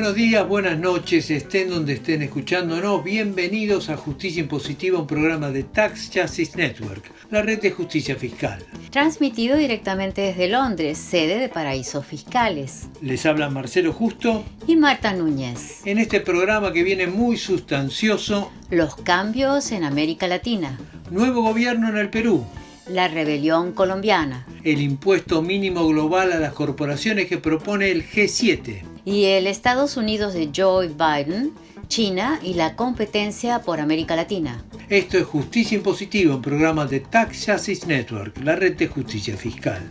Buenos días, buenas noches, estén donde estén escuchándonos. Bienvenidos a Justicia Impositiva, un programa de Tax Justice Network, la red de justicia fiscal. Transmitido directamente desde Londres, sede de Paraísos Fiscales. Les habla Marcelo Justo y Marta Núñez. En este programa que viene muy sustancioso: los cambios en América Latina, nuevo gobierno en el Perú, la rebelión colombiana, el impuesto mínimo global a las corporaciones que propone el G7 y el Estados Unidos de Joe Biden, China y la competencia por América Latina. Esto es Justicia Impositiva, un programa de Tax Justice Network, la red de justicia fiscal.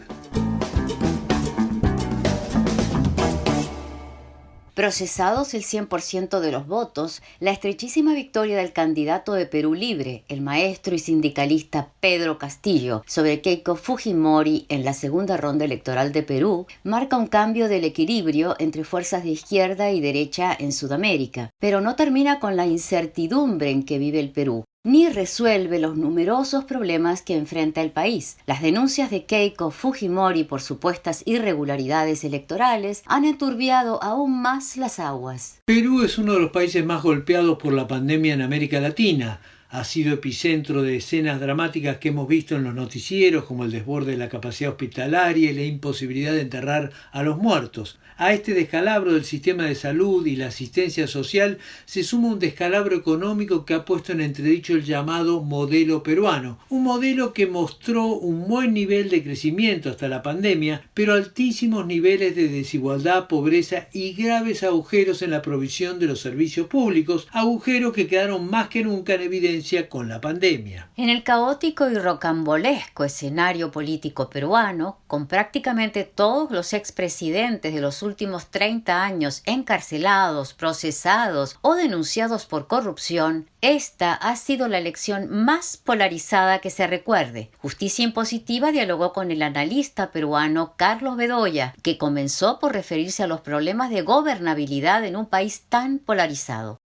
Procesados el 100% de los votos, la estrechísima victoria del candidato de Perú Libre, el maestro y sindicalista Pedro Castillo, sobre Keiko Fujimori en la segunda ronda electoral de Perú, marca un cambio del equilibrio entre fuerzas de izquierda y derecha en Sudamérica, pero no termina con la incertidumbre en que vive el Perú, ni resuelve los numerosos problemas que enfrenta el país. Las denuncias de Keiko Fujimori por supuestas irregularidades electorales han enturbiado aún más las aguas. Perú es uno de los países más golpeados por la pandemia en América Latina. Ha sido epicentro de escenas dramáticas que hemos visto en los noticieros, como el desborde de la capacidad hospitalaria y la imposibilidad de enterrar a los muertos. A este descalabro del sistema de salud y la asistencia social se suma un descalabro económico que ha puesto en entredicho el llamado modelo peruano, un modelo que mostró un buen nivel de crecimiento hasta la pandemia, pero altísimos niveles de desigualdad, pobreza y graves agujeros en la provisión de los servicios públicos, agujeros que quedaron más que nunca en evidencia con la pandemia. En el caótico y rocambolesco escenario político peruano, con prácticamente todos los expresidentes de los últimos 30 años encarcelados, procesados o denunciados por corrupción, esta ha sido la elección más polarizada que se recuerde. Justicia Impositiva dialogó con el analista peruano Carlos Bedoya, que comenzó por referirse a los problemas de gobernabilidad en un país tan polarizado.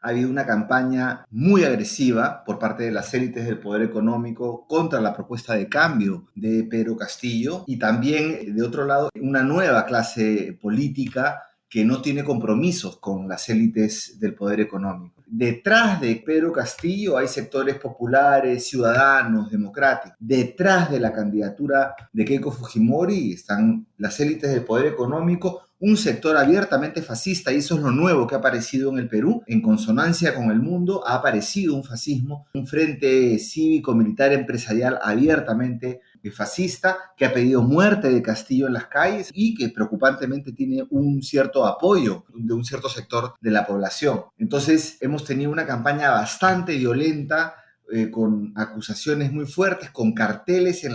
Ha habido una campaña muy agresiva por parte de las élites del poder económico contra la propuesta de cambio de Pedro Castillo y también, de otro lado, una nueva clase política que no tiene compromisos con las élites del poder económico. Detrás de Pedro Castillo hay sectores populares, ciudadanos, democráticos. Detrás de la candidatura de Keiko Fujimori están las élites del poder económico, un sector abiertamente fascista, y eso es lo nuevo que ha aparecido en el Perú. En consonancia con el mundo ha aparecido un fascismo, un frente cívico-militar empresarial abiertamente fascista que ha pedido muerte de Castillo en las calles y que preocupantemente tiene un cierto apoyo de un cierto sector de la población. Entonces hemos tenido una campaña bastante violenta, con acusaciones muy fuertes, con carteles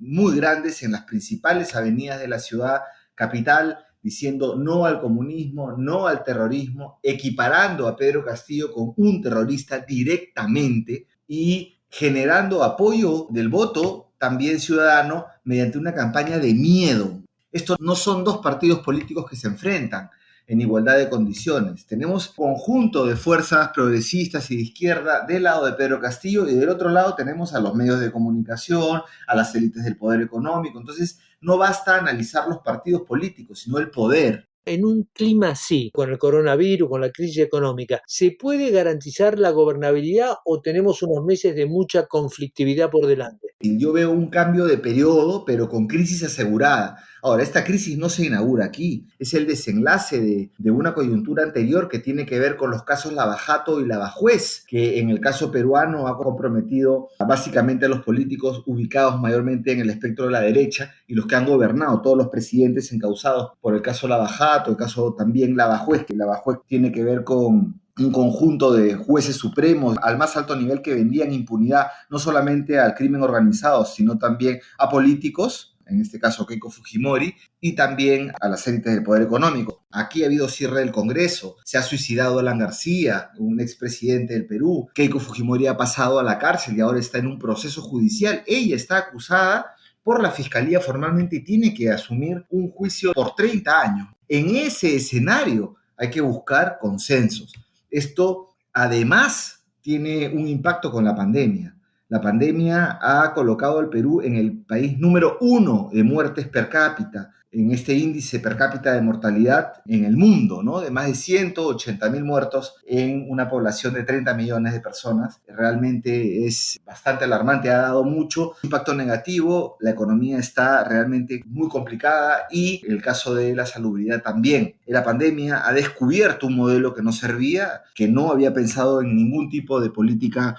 muy grandes en las principales avenidas de la ciudad capital, diciendo no al comunismo, no al terrorismo, equiparando a Pedro Castillo con un terrorista directamente y generando apoyo del voto también ciudadano mediante una campaña de miedo. Estos no son dos partidos políticos que se enfrentan en igualdad de condiciones. Tenemos un conjunto de fuerzas progresistas y de izquierda del lado de Pedro Castillo y del otro lado tenemos a los medios de comunicación, a las élites del poder económico. Entonces, no basta analizar los partidos políticos, sino el poder. En un clima así, con el coronavirus, con la crisis económica, ¿se puede garantizar la gobernabilidad o tenemos unos meses de mucha conflictividad por delante? Yo veo un cambio de periodo, pero con crisis asegurada. Ahora, esta crisis no se inaugura aquí, es el desenlace de una coyuntura anterior que tiene que ver con los casos Lavajato y Lavajuez, que en el caso peruano ha comprometido básicamente a los políticos ubicados mayormente en el espectro de la derecha y los que han gobernado, todos los presidentes encausados por el caso Lavajato, el caso también Lavajuez, que Lavajuez tiene que ver con un conjunto de jueces supremos al más alto nivel que vendían impunidad no solamente al crimen organizado, sino también a políticos, en este caso Keiko Fujimori, y también a las élites del poder económico. Aquí ha habido cierre del Congreso, se ha suicidado Alan García, un expresidente del Perú. Keiko Fujimori ha pasado a la cárcel y ahora está en un proceso judicial. Ella está acusada por la Fiscalía formalmente y tiene que asumir un juicio por 30 años. En ese escenario hay que buscar consensos. Esto además tiene un impacto con la pandemia. La pandemia ha colocado al Perú en el país número 1 de muertes per cápita, en este índice per cápita de mortalidad en el mundo, ¿no? De más de 180.000 muertos en una población de 30 millones de personas. Realmente es bastante alarmante, ha dado mucho impacto negativo, la economía está realmente muy complicada y el caso de la salubridad también. La pandemia ha descubierto un modelo que no servía, que no había pensado en ningún tipo de política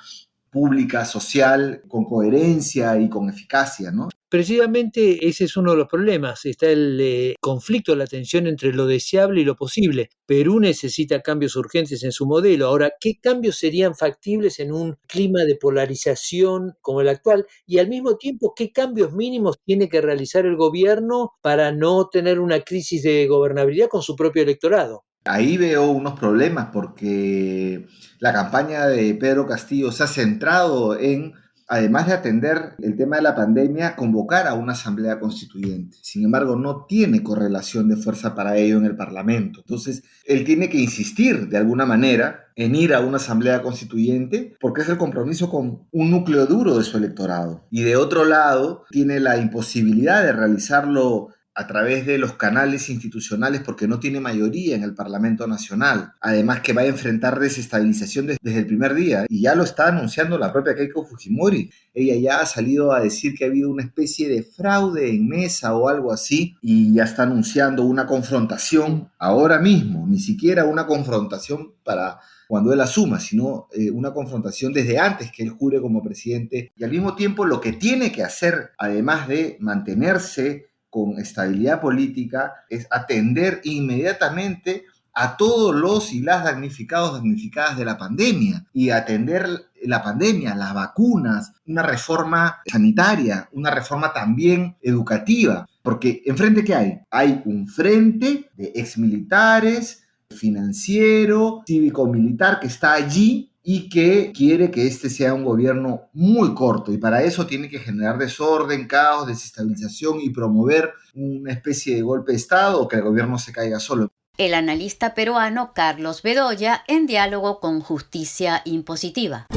pública, social, con coherencia y con eficacia, ¿no? Precisamente ese es uno de los problemas, está el conflicto, la tensión entre lo deseable y lo posible. Perú necesita cambios urgentes en su modelo. Ahora, ¿qué cambios serían factibles en un clima de polarización como el actual? Y al mismo tiempo, ¿qué cambios mínimos tiene que realizar el gobierno para no tener una crisis de gobernabilidad con su propio electorado? Ahí veo unos problemas porque la campaña de Pedro Castillo se ha centrado en, además de atender el tema de la pandemia, convocar a una asamblea constituyente. Sin embargo, no tiene correlación de fuerza para ello en el Parlamento. Entonces, él tiene que insistir de alguna manera en ir a una asamblea constituyente porque es el compromiso con un núcleo duro de su electorado. Y de otro lado, tiene la imposibilidad de realizarlo a través de los canales institucionales porque no tiene mayoría en el Parlamento Nacional. Además que va a enfrentar desestabilización desde el primer día y ya lo está anunciando la propia Keiko Fujimori. Ella ya ha salido a decir que ha habido una especie de fraude en mesa o algo así y ya está anunciando una confrontación ahora mismo, ni siquiera una confrontación para cuando él asuma, sino una confrontación desde antes que él jure como presidente. Y al mismo tiempo lo que tiene que hacer, además de mantenerse con estabilidad política, es atender inmediatamente a todos los y las damnificadas de la pandemia y atender la pandemia, las vacunas, una reforma sanitaria, una reforma también educativa, porque enfrente ¿qué hay? Hay un frente de exmilitares, financiero, cívico-militar que está allí y que quiere que este sea un gobierno muy corto y para eso tiene que generar desorden, caos, desestabilización y promover una especie de golpe de Estado o que el gobierno se caiga solo. El analista peruano Carlos Bedoya en diálogo con Justicia Impositiva.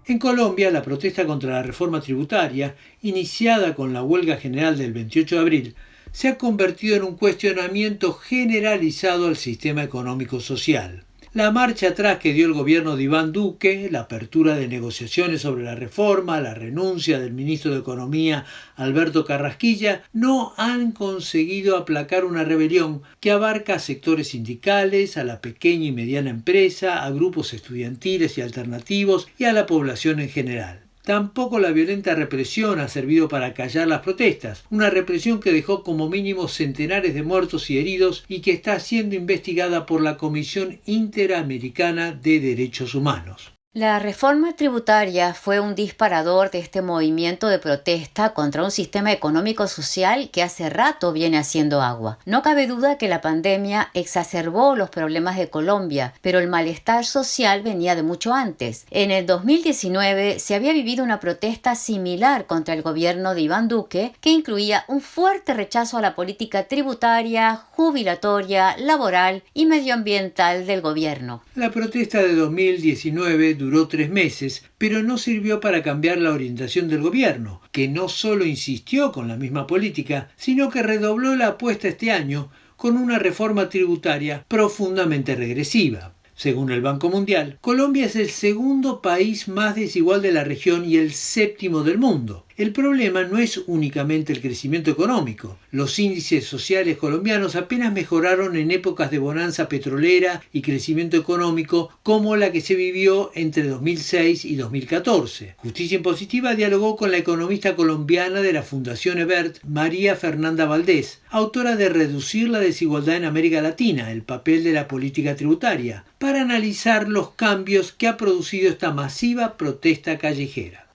En Colombia, la protesta contra la reforma tributaria, iniciada con la huelga general del 28 de abril, se ha convertido en un cuestionamiento generalizado al sistema económico-social. La marcha atrás que dio el gobierno de Iván Duque, la apertura de negociaciones sobre la reforma, la renuncia del ministro de Economía Alberto Carrasquilla, no han conseguido aplacar una rebelión que abarca a sectores sindicales, a la pequeña y mediana empresa, a grupos estudiantiles y alternativos y a la población en general. Tampoco la violenta represión ha servido para callar las protestas, una represión que dejó como mínimo centenares de muertos y heridos y que está siendo investigada por la Comisión Interamericana de Derechos Humanos. La reforma tributaria fue un disparador de este movimiento de protesta contra un sistema económico-social que hace rato viene haciendo agua. No cabe duda que la pandemia exacerbó los problemas de Colombia, pero el malestar social venía de mucho antes. En el 2019 se había vivido una protesta similar contra el gobierno de Iván Duque, que incluía un fuerte rechazo a la política tributaria, jubilatoria, laboral y medioambiental del gobierno. La protesta de 2019 duró 3 meses, pero no sirvió para cambiar la orientación del gobierno, que no solo insistió con la misma política, sino que redobló la apuesta este año con una reforma tributaria profundamente regresiva. Según el Banco Mundial, Colombia es el segundo país más desigual de la región y el séptimo del mundo. El problema no es únicamente el crecimiento económico. Los índices sociales colombianos apenas mejoraron en épocas de bonanza petrolera y crecimiento económico como la que se vivió entre 2006 y 2014. Justicia Impositiva dialogó con la economista colombiana de la Fundación Ebert, María Fernanda Valdés, autora de Reducir la desigualdad en América Latina, el papel de la política tributaria, para analizar los cambios que ha producido esta masiva protesta callejera.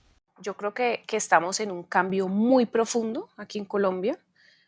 Yo creo que estamos en un cambio muy profundo aquí en Colombia.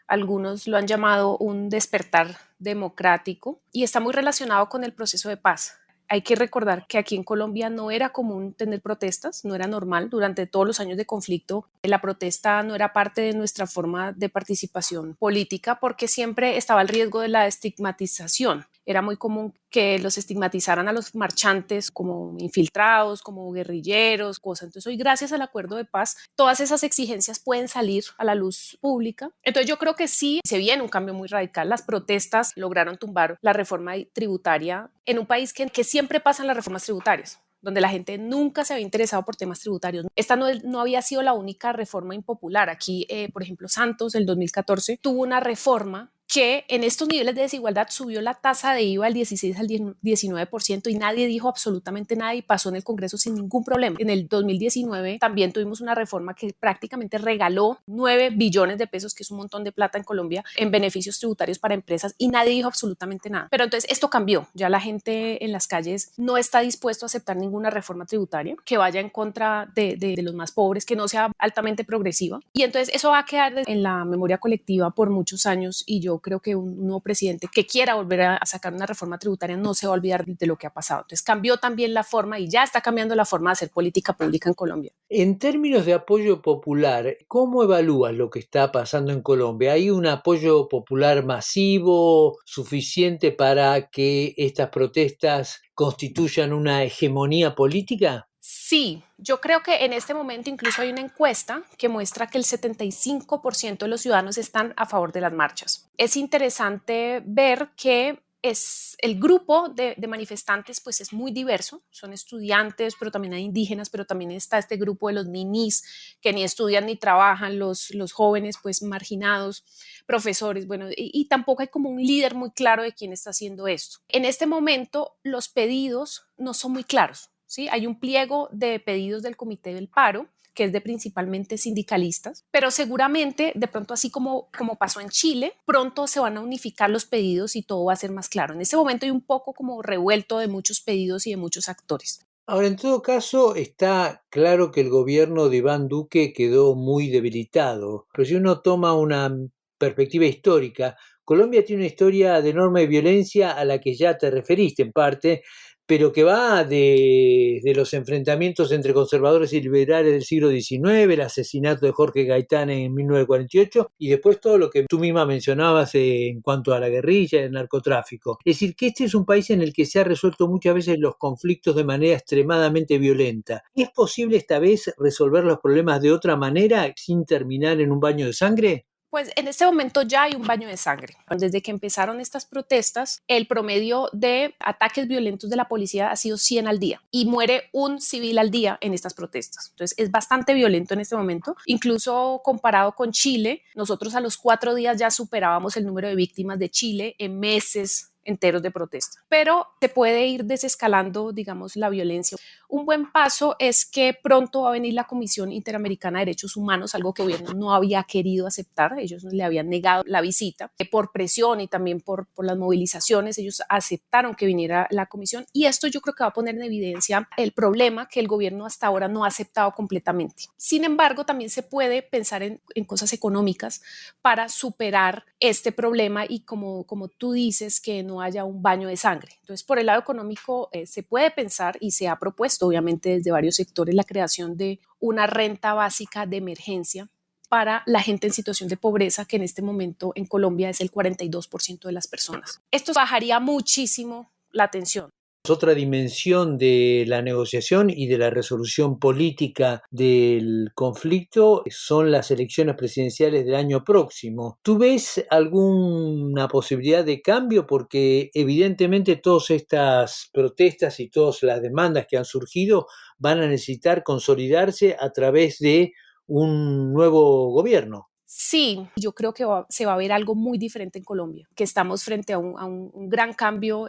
Algunos lo han llamado un despertar democrático y está muy relacionado con el proceso de paz. Hay que recordar que aquí en Colombia no era común tener protestas, no era normal. Durante todos los años de conflicto, la protesta no era parte de nuestra forma de participación política porque siempre estaba el riesgo de la estigmatización. era muy común que los estigmatizaran a los marchantes como infiltrados, como guerrilleros, cosas. Entonces hoy, gracias al acuerdo de paz, todas esas exigencias pueden salir a la luz pública. Entonces yo creo que sí se viene un cambio muy radical. Las protestas lograron tumbar la reforma tributaria en un país que siempre pasan las reformas tributarias, donde la gente nunca se había interesado por temas tributarios. Esta no había sido la única reforma impopular. Aquí, por ejemplo, Santos, en 2014, tuvo una reforma que en estos niveles de desigualdad subió la tasa de IVA del 16 al 19% y nadie dijo absolutamente nada y pasó en el Congreso sin ningún problema. En el 2019 también tuvimos una reforma que prácticamente regaló 9 billones de pesos, que es un montón de plata en Colombia, en beneficios tributarios para empresas y nadie dijo absolutamente nada. Pero entonces esto cambió. Ya la gente en las calles no está dispuesto a aceptar ninguna reforma tributaria que vaya en contra de los más pobres, que no sea altamente progresiva. Y entonces eso va a quedar en la memoria colectiva por muchos años y yo creo que un nuevo presidente que quiera volver a sacar una reforma tributaria no se va a olvidar de lo que ha pasado. Entonces cambió también la forma y ya está cambiando la forma de hacer política pública en Colombia. En términos de apoyo popular, ¿cómo evalúas lo que está pasando en Colombia? ¿Hay un apoyo popular masivo suficiente para que estas protestas constituyan una hegemonía política? Sí, yo creo que en este momento incluso hay una encuesta que muestra que el 75% de los ciudadanos están a favor de las marchas. Es interesante ver que el grupo de manifestantes pues es muy diverso, son estudiantes, pero también hay indígenas, pero también está este grupo de los ninis que ni estudian ni trabajan, los jóvenes pues marginados, profesores, bueno, y tampoco hay como un líder muy claro de quién está haciendo esto. En este momento los pedidos no son muy claros. ¿Sí? Hay un pliego de pedidos del Comité del Paro, que es de principalmente sindicalistas, pero seguramente de pronto así como pasó en Chile, pronto se van a unificar los pedidos y todo va a ser más claro. En ese momento hay un poco como revuelto de muchos pedidos y de muchos actores. Ahora, en todo caso, está claro que el gobierno de Iván Duque quedó muy debilitado, pero si uno toma una perspectiva histórica, Colombia tiene una historia de enorme violencia a la que ya te referiste en parte, pero que va de los enfrentamientos entre conservadores y liberales del siglo XIX, el asesinato de Jorge Gaitán en 1948 y después todo lo que tú misma mencionabas en cuanto a la guerrilla y el narcotráfico. Es decir, que este es un país en el que se han resuelto muchas veces los conflictos de manera extremadamente violenta. ¿Es posible esta vez resolver los problemas de otra manera sin terminar en un baño de sangre? Pues en este momento ya hay un baño de sangre. Desde que empezaron estas protestas, el promedio de ataques violentos de la policía ha sido 100 al día y muere un civil al día en estas protestas. Entonces es bastante violento en este momento. Incluso comparado con Chile, nosotros a los 4 días ya superábamos el número de víctimas de Chile en meses enteros de protesta. Pero se puede ir desescalando, digamos, la violencia. Un buen paso es que pronto va a venir la Comisión Interamericana de Derechos Humanos, algo que el gobierno no había querido aceptar. Ellos le habían negado la visita por presión y también por las movilizaciones. Ellos aceptaron que viniera la comisión y esto yo creo que va a poner en evidencia el problema que el gobierno hasta ahora no ha aceptado completamente. Sin embargo, también se puede pensar en cosas económicas para superar este problema y como tú dices, que no haya un baño de sangre. Entonces, por el lado económico, se puede pensar y se ha propuesto, obviamente, desde varios sectores, la creación de una renta básica de emergencia para la gente en situación de pobreza, que en este momento en Colombia es el 42% de las personas. Esto bajaría muchísimo la tensión. Otra dimensión de la negociación y de la resolución política del conflicto son las elecciones presidenciales del año próximo. ¿Tú ves alguna posibilidad de cambio? Porque evidentemente todas estas protestas y todas las demandas que han surgido van a necesitar consolidarse a través de un nuevo gobierno. Sí, yo creo que se va a ver algo muy diferente en Colombia, que estamos frente a un gran cambio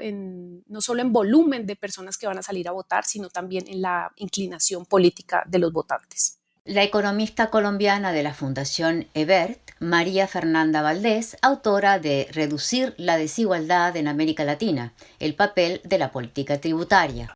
no solo en volumen de personas que van a salir a votar, sino también en la inclinación política de los votantes. La economista colombiana de la Fundación Ebert, María Fernanda Valdés, autora de Reducir la desigualdad en América Latina, el papel de la política tributaria.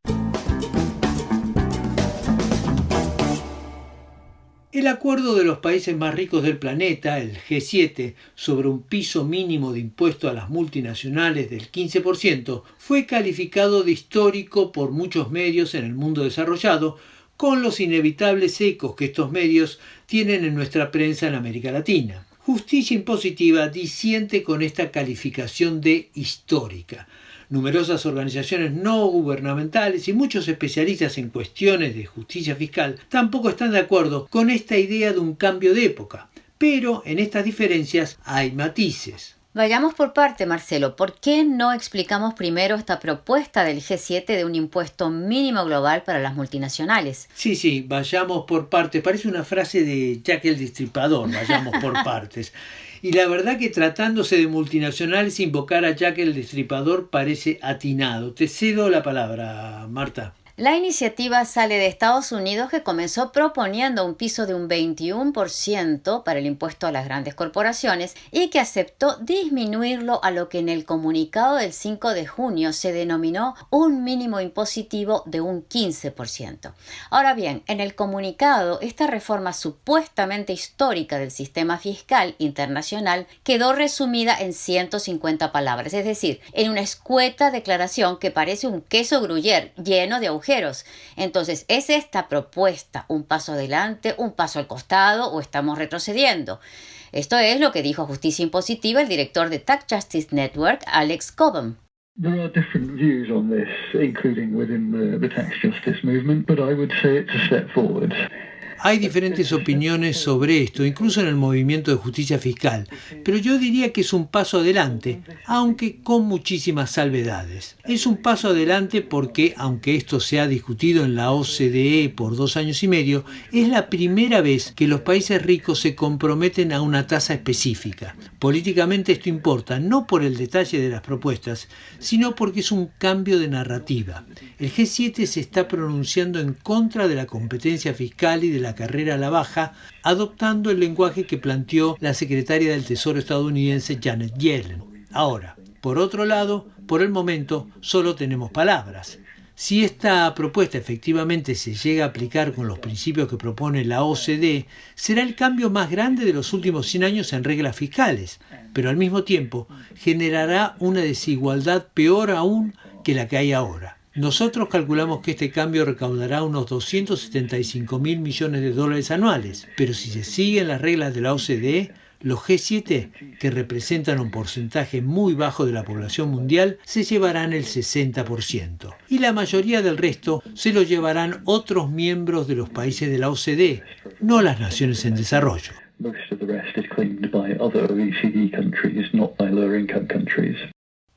El acuerdo de los países más ricos del planeta, el G7, sobre un piso mínimo de impuesto a las multinacionales del 15%, fue calificado de histórico por muchos medios en el mundo desarrollado, con los inevitables ecos que estos medios tienen en nuestra prensa en América Latina. Justicia Impositiva disiente con esta calificación de histórica. Numerosas organizaciones no gubernamentales y muchos especialistas en cuestiones de justicia fiscal tampoco están de acuerdo con esta idea de un cambio de época. Pero en estas diferencias hay matices. Vayamos por parte, Marcelo. ¿Por qué no explicamos primero esta propuesta del G7 de un impuesto mínimo global para las multinacionales? Sí, vayamos por partes. Parece una frase de Jack el Destripador, vayamos por partes. Y la verdad que tratándose de multinacionales, invocar a Jack el Destripador parece atinado. Te cedo la palabra, Marta. La iniciativa sale de Estados Unidos, que comenzó proponiendo un piso de un 21% para el impuesto a las grandes corporaciones y que aceptó disminuirlo a lo que en el comunicado del 5 de junio se denominó un mínimo impositivo de un 15%. Ahora bien, en el comunicado, esta reforma supuestamente histórica del sistema fiscal internacional quedó resumida en 150 palabras, es decir, en una escueta declaración que parece un queso gruyère lleno de agujeros. Entonces, ¿es esta propuesta un paso adelante, un paso al costado o estamos retrocediendo? Esto es lo que dijo a Justicia Impositiva el director de Tax Justice Network, Alex Cobham. There are different views on this, including within the tax justice movement, but I would say it's a step forward. Hay diferentes opiniones sobre esto, incluso en el movimiento de justicia fiscal, pero yo diría que es un paso adelante, aunque con muchísimas salvedades. Es un paso adelante porque, aunque esto se ha discutido en la OCDE por 2 años y medio, es la primera vez que los países ricos se comprometen a una tasa específica. Políticamente esto importa, no por el detalle de las propuestas, sino porque es un cambio de narrativa. El G7 se está pronunciando en contra de la competencia fiscal y de la carrera a la baja, adoptando el lenguaje que planteó la secretaria del Tesoro estadounidense Janet Yellen. Ahora, por otro lado, por el momento solo tenemos palabras. Si esta propuesta efectivamente se llega a aplicar con los principios que propone la OCDE, será el cambio más grande de los últimos 100 años en reglas fiscales, pero al mismo tiempo generará una desigualdad peor aún que la que hay ahora. Nosotros calculamos que este cambio recaudará unos 275.000 millones de dólares anuales, pero si se siguen las reglas de la OCDE, los G7, que representan un porcentaje muy bajo de la población mundial, se llevarán el 60%. Y la mayoría del resto se lo llevarán otros miembros de los países de la OCDE, no las naciones en desarrollo.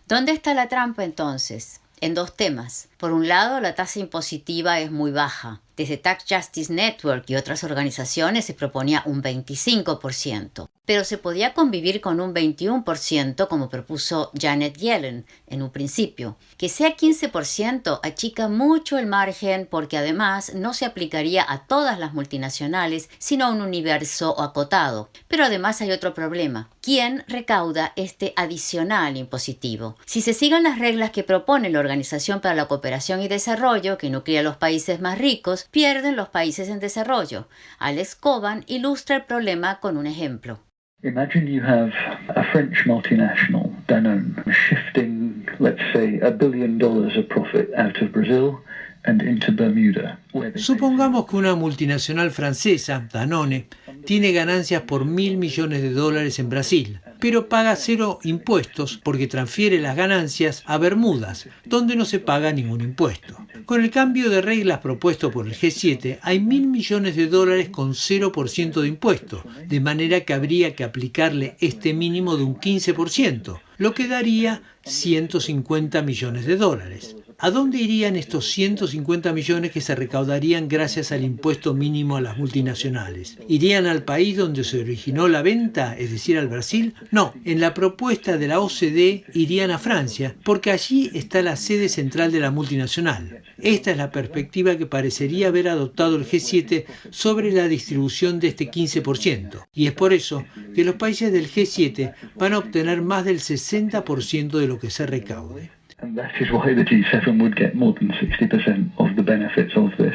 ¿Dónde está la trampa entonces? En 2 temas. Por un lado, la tasa impositiva es muy baja. Desde Tax Justice Network y otras organizaciones se proponía un 25%, pero se podía convivir con un 21% como propuso Janet Yellen en un principio. Que sea 15% achica mucho el margen porque además no se aplicaría a todas las multinacionales, sino a un universo acotado. Pero además hay otro problema. ¿Quién recauda este adicional impositivo? Si se siguen las reglas que propone la Organización para la Cooperación y Desarrollo, que nuclea a los países más ricos, pierden los países en desarrollo. Alex Cobham ilustra el problema con un ejemplo. Imagine you have a French multinational, Danone, shifting, let's say, $1 billion of profit out of Brazil and into Bermuda. Supongamos que una multinacional francesa, Danone, tiene ganancias por $1.000 millones en Brasil, pero paga 0 impuestos porque transfiere las ganancias a Bermudas, donde no se paga ningún impuesto. Con el cambio de reglas propuesto por el G7, hay $1.000 millones con 0% de impuesto, de manera que habría que aplicarle este mínimo de un 15%, lo que daría $150 millones. ¿A dónde irían estos 150 millones que se recaudarían gracias al impuesto mínimo a las multinacionales? ¿Irían al país donde se originó la venta, es decir, al Brasil? No, en la propuesta de la OCDE irían a Francia, porque allí está la sede central de la multinacional. Esta es la perspectiva que parecería haber adoptado el G7 sobre la distribución de este 15%. Y es por eso que los países del G7 van a obtener más del 60% de lo que se recaude. And that is why the G7 would get more than 60% of the benefits of this.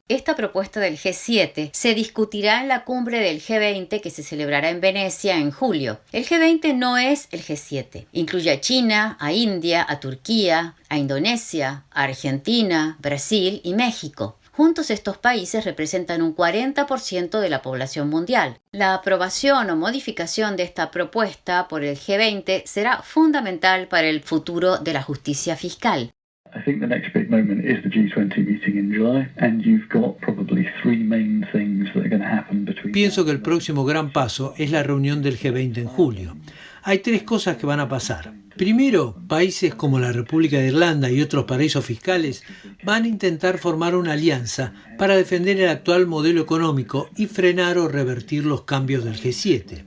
Esta propuesta del G7 se discutirá en la cumbre del G20 que se celebrará en Venecia en julio. El G20 no es el G7. Incluye a China, a India, a Turquía, a Indonesia, a Argentina, Brasil y México. Juntos estos países representan un 40% de la población mundial. La aprobación o modificación de esta propuesta por el G20 será fundamental para el futuro de la justicia fiscal. I think the next big moment is the G20 meeting in July, and you've got probably three main things that are going to happen between. Pienso que el próximo gran paso es la reunión del G20 en julio. Hay tres cosas que van a pasar. Primero, países como la República de Irlanda y otros paraísos fiscales van a intentar formar una alianza para defender el actual modelo económico y frenar o revertir los cambios del G7.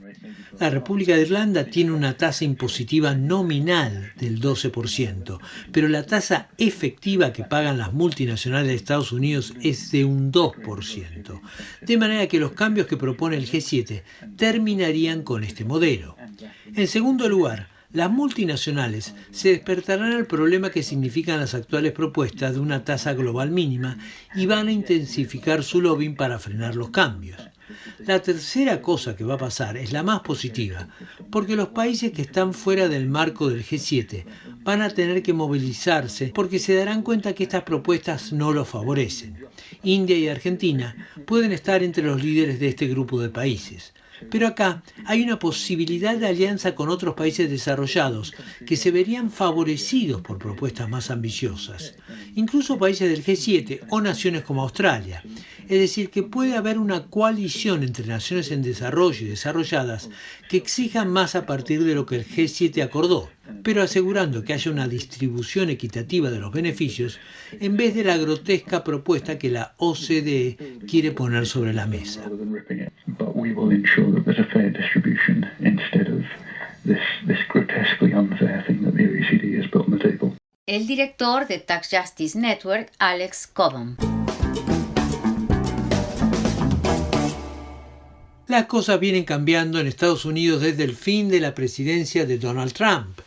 La República de Irlanda tiene una tasa impositiva nominal del 12%, pero la tasa efectiva que pagan las multinacionales de Estados Unidos es de un 2%. De manera que los cambios que propone el G7 terminarían con este modelo. En segundo lugar, las multinacionales se despertarán al problema que significan las actuales propuestas de una tasa global mínima y van a intensificar su lobbying para frenar los cambios. La tercera cosa que va a pasar es la más positiva, porque los países que están fuera del marco del G7 van a tener que movilizarse porque se darán cuenta que estas propuestas no los favorecen. India y Argentina pueden estar entre los líderes de este grupo de países. Pero acá hay una posibilidad de alianza con otros países desarrollados que se verían favorecidos por propuestas más ambiciosas, incluso países del G7 o naciones como Australia. Es decir, que puede haber una coalición entre naciones en desarrollo y desarrolladas que exijan más a partir de lo que el G7 acordó, pero asegurando que haya una distribución equitativa de los beneficios en vez de la grotesca propuesta que la OCDE quiere poner sobre la mesa. But we will ensure that there's a fair distribution instead of this grotesquely unfair thing that the OECD has put on the table. El director de Tax Justice Network, Alex Cobham. Las cosas vienen cambiando en Estados Unidos desde el fin de la presidencia de Donald Trump.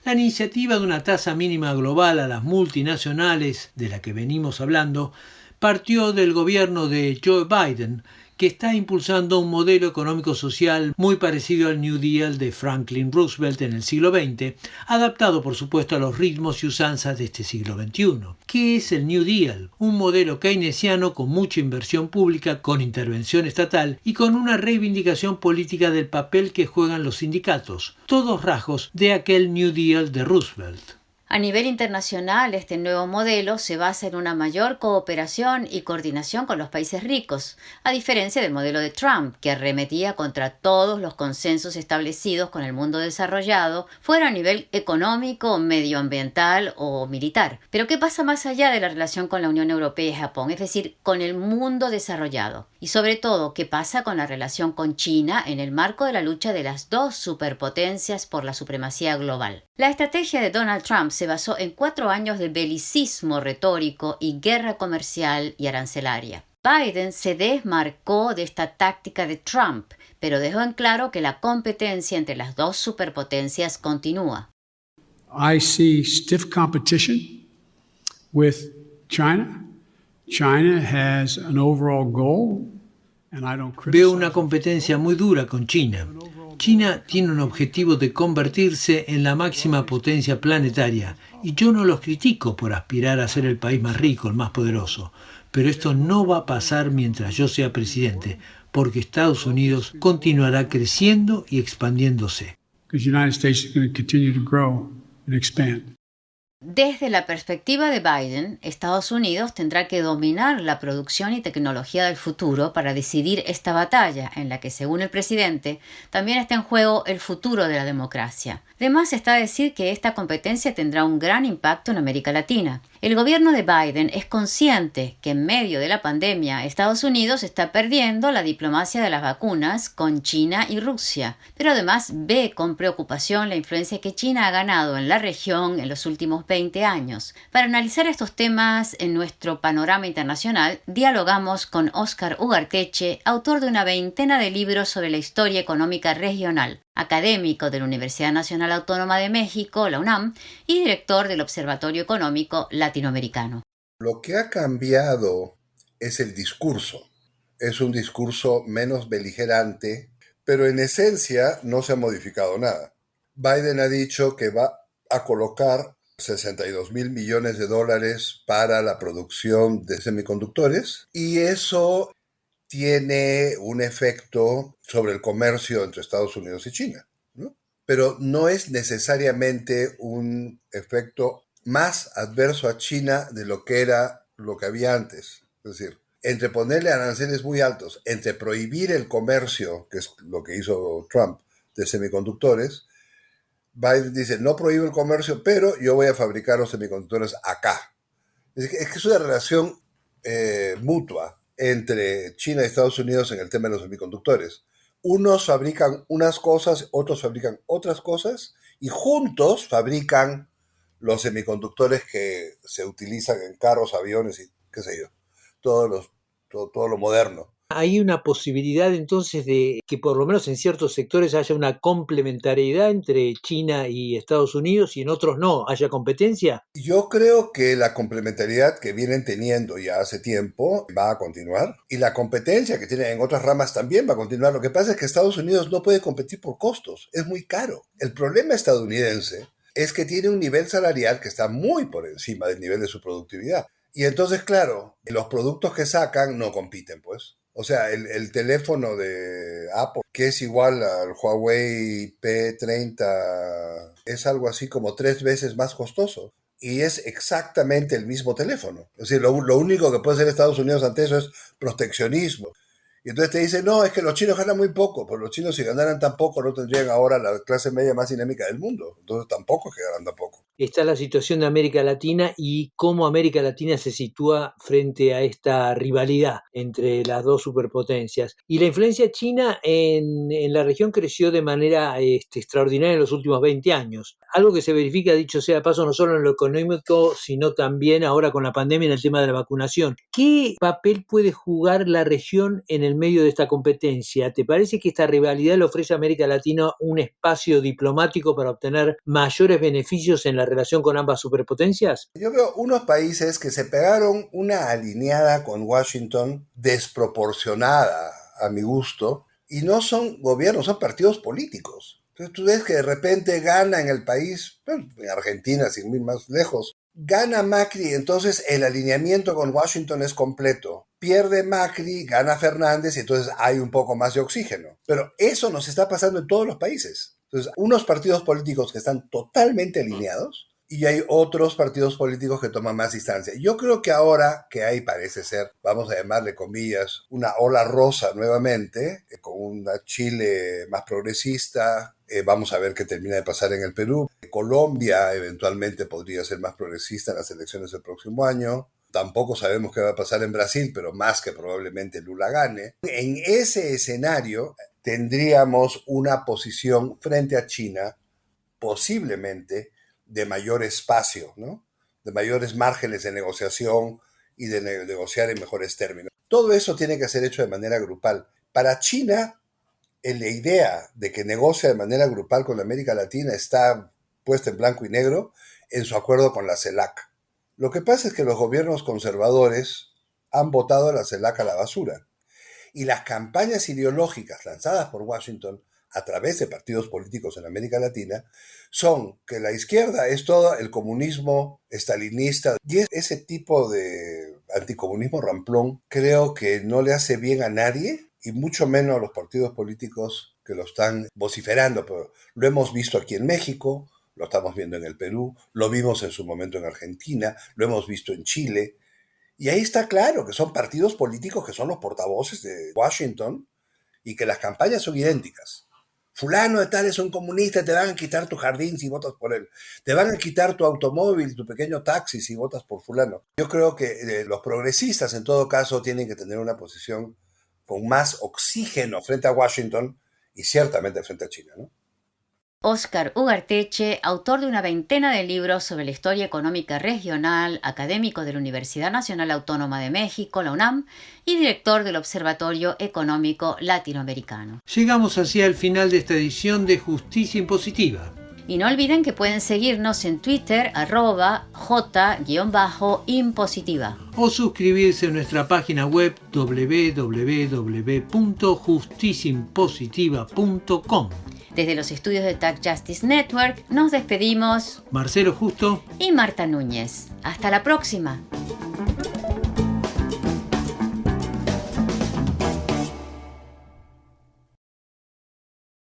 La iniciativa de una tasa mínima global a las multinacionales, de la que venimos hablando, partió del gobierno de Joe Biden, que está impulsando un modelo económico-social muy parecido al New Deal de Franklin Roosevelt en el siglo XX, adaptado por supuesto a los ritmos y usanzas de este siglo XXI. ¿Qué es el New Deal? Un modelo keynesiano con mucha inversión pública, con intervención estatal y con una reivindicación política del papel que juegan los sindicatos, todos rasgos de aquel New Deal de Roosevelt. A nivel internacional, este nuevo modelo se basa en una mayor cooperación y coordinación con los países ricos, a diferencia del modelo de Trump, que arremetía contra todos los consensos establecidos con el mundo desarrollado, fuera a nivel económico, medioambiental o militar. Pero ¿qué pasa más allá de la relación con la Unión Europea y Japón, es decir, con el mundo desarrollado? Y sobre todo, ¿qué pasa con la relación con China en el marco de la lucha de las dos superpotencias por la supremacía global? La estrategia de Donald Trump se basó en 4 años de belicismo retórico y guerra comercial y arancelaria. Biden se desmarcó de esta táctica de Trump, pero dejó en claro que la competencia entre las dos superpotencias continúa. I see stiff competition with China. China has an overall goal, and I don't criticize. Veo una competencia muy dura con China. China tiene un objetivo de convertirse en la máxima potencia planetaria y yo no los critico por aspirar a ser el país más rico, el más poderoso, pero esto no va a pasar mientras yo sea presidente, porque Estados Unidos continuará creciendo y expandiéndose. Because the United States is going to continue to grow and expand. Desde la perspectiva de Biden, Estados Unidos tendrá que dominar la producción y tecnología del futuro para decidir esta batalla, en la que, según el presidente, también está en juego el futuro de la democracia. Además, está a decir que esta competencia tendrá un gran impacto en América Latina. El gobierno de Biden es consciente que en medio de la pandemia Estados Unidos está perdiendo la diplomacia de las vacunas con China y Rusia, pero además ve con preocupación la influencia que China ha ganado en la región en los últimos 20 años. Para analizar estos temas en nuestro panorama internacional, dialogamos con Óscar Ugarteche, autor de una veintena de libros sobre la historia económica regional, académico de la Universidad Nacional Autónoma de México, la UNAM, y director del Observatorio Económico Latinoamericano. Lo que ha cambiado es el discurso. Es un discurso menos beligerante, pero en esencia no se ha modificado nada. Biden ha dicho que va a colocar $62,000 millones para la producción de semiconductores, y eso tiene un efecto sobre el comercio entre Estados Unidos y China, ¿no? Pero no es necesariamente un efecto más adverso a China de lo que había antes. Es decir, entre ponerle aranceles muy altos, entre prohibir el comercio, que es lo que hizo Trump, de semiconductores, Biden dice, no prohíbo el comercio, pero yo voy a fabricar los semiconductores acá. Es que es una relación mutua entre China y Estados Unidos en el tema de los semiconductores. Unos fabrican unas cosas, otros fabrican otras cosas, y juntos fabrican los semiconductores que se utilizan en carros, aviones y qué sé yo, todo lo moderno. ¿Hay una posibilidad entonces de que por lo menos en ciertos sectores haya una complementariedad entre China y Estados Unidos y en otros no, haya competencia? Yo creo que la complementariedad que vienen teniendo ya hace tiempo va a continuar, y la competencia que tienen en otras ramas también va a continuar. Lo que pasa es que Estados Unidos no puede competir por costos, es muy caro. El problema estadounidense es que tiene un nivel salarial que está muy por encima del nivel de su productividad. Y entonces, claro, los productos que sacan no compiten, pues. O sea, el teléfono de Apple, que es igual al Huawei P30, es algo así como 3 veces más costoso. Y es exactamente el mismo teléfono. Es decir, lo único que puede hacer Estados Unidos ante eso es proteccionismo. Y entonces te dicen, no, es que los chinos ganan muy poco. Pues los chinos, si ganaran tan poco, no tendrían ahora la clase media más dinámica del mundo. Entonces tampoco es que ganan tan poco. Está la situación de América Latina y cómo América Latina se sitúa frente a esta rivalidad entre las dos superpotencias. Y la influencia china en la región creció de manera extraordinaria en los últimos 20 años. Algo que se verifica, dicho sea de paso, no solo en lo económico, sino también ahora con la pandemia en el tema de la vacunación. ¿Qué papel puede jugar la región en el medio de esta competencia? ¿Te parece que esta rivalidad le ofrece a América Latina un espacio diplomático para obtener mayores beneficios en la relación con ambas superpotencias? Yo veo unos países que se pegaron una alineada con Washington desproporcionada a mi gusto, y no son gobiernos, son partidos políticos. Entonces tú ves que de repente gana en el país, bueno, en Argentina, sin ir más lejos, gana Macri, entonces el alineamiento con Washington es completo. Pierde Macri, gana Fernández, y entonces hay un poco más de oxígeno. Pero eso nos está pasando en todos los países. Entonces, unos partidos políticos que están totalmente alineados, y hay otros partidos políticos que toman más distancia. Yo creo que ahora que hay, parece ser, vamos a llamarle comillas, una ola rosa nuevamente, con una Chile más progresista, vamos a ver qué termina de pasar en el Perú. Colombia eventualmente podría ser más progresista en las elecciones del próximo año. Tampoco sabemos qué va a pasar en Brasil, pero más que probablemente Lula gane. En ese escenario tendríamos una posición frente a China, posiblemente de mayor espacio, ¿no? De mayores márgenes de negociación y de negociar en mejores términos. Todo eso tiene que ser hecho de manera grupal. Para China, la idea de que negocia de manera grupal con América Latina está puesta en blanco y negro en su acuerdo con la CELAC. Lo que pasa es que los gobiernos conservadores han botado a la CELAC a la basura. Y las campañas ideológicas lanzadas por Washington a través de partidos políticos en América Latina son que la izquierda es todo el comunismo estalinista, y ese tipo de anticomunismo ramplón creo que no le hace bien a nadie, y mucho menos a los partidos políticos que lo están vociferando. Pero lo hemos visto aquí en México, lo estamos viendo en el Perú, lo vimos en su momento en Argentina, lo hemos visto en Chile. Y ahí está claro que son partidos políticos que son los portavoces de Washington y que las campañas son idénticas. Fulano de tal es un comunista, te van a quitar tu jardín si votas por él. Te van a quitar tu automóvil, tu pequeño taxi si votas por fulano. Yo creo que los progresistas en todo caso tienen que tener una posición con más oxígeno frente a Washington y ciertamente frente a China, ¿no? Óscar Ugarteche, autor de una veintena de libros sobre la historia económica regional, académico de la Universidad Nacional Autónoma de México, la UNAM, y director del Observatorio Económico Latinoamericano. Llegamos así al final de esta edición de Justicia Impositiva. Y no olviden que pueden seguirnos en Twitter, @j_impositiva. O suscribirse a nuestra página web www.justiciaimpositiva.com. Desde los estudios de Tax Justice Network nos despedimos Marcelo Justo y Marta Núñez. Hasta la próxima.